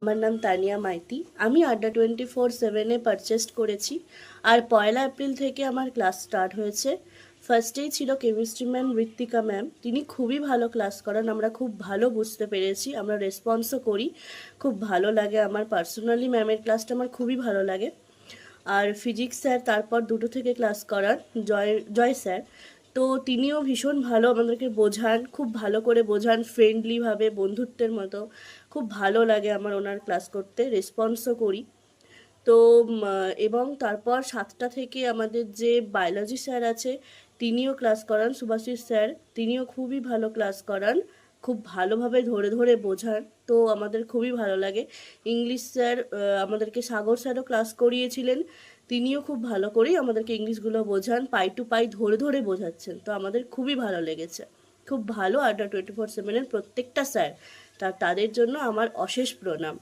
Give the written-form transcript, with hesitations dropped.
আমার নাম তানিয়া মাইতি। আমি আড্ডা 24/7-এ পারচেস্ট করেছি। আর 1 এপ্রিল থেকে আমার ক্লাস স্টার্ট হয়েছে। ফার্স্টেই ছিল কেমিস্ট্রি ম্যাম ঋত্বিকা ম্যাম। তিনি খুবই ভালো ক্লাস করান, আমরা খুব ভালো বুঝতে পেরেছি, আমরা রেসপন্সও করি, খুব ভালো লাগে। আমার পার্সোনালি ম্যামের ক্লাসটা আমার খুবই ভালো লাগে। আর ফিজিক্স স্যার তারপর 2টো থেকে ক্লাস করান, জয় স্যার। তো তিনিও ভীষণ ভালো আমাদেরকে বোঝান, খুব ভালো করে বোঝান, ফ্রেন্ডলিভাবে, বন্ধুত্বের মতো। খুব ভালো লাগে আমার ওনার ক্লাস করতে, রেসপন্সও করি। তো এবং তারপর 7টা থেকে আমাদের যে বায়োলজি স্যার আছে, তিনিও ক্লাস করান, সুভাষিস স্যার। তিনিও খুবই ভালো ক্লাস করান, খুব ভালোভাবে ধরে ধরে বোঝান। তো আমাদের খুবই ভালো লাগে। ইংলিশ স্যার, আমাদেরকে সাগর স্যারও ক্লাস করিয়েছিলেন। তিনিও খুব ভালো করেই আমাদেরকে ইংলিশগুলো বোঝান, পাই টু পাই ধরে ধরে বোঝাচ্ছেন। তো আমাদের খুবই ভালো লেগেছে। খুব ভালো আড্ডা 24/7-এর প্রত্যেকটা স্যার, তাদের জন্য আমার অশেষ প্রণাম।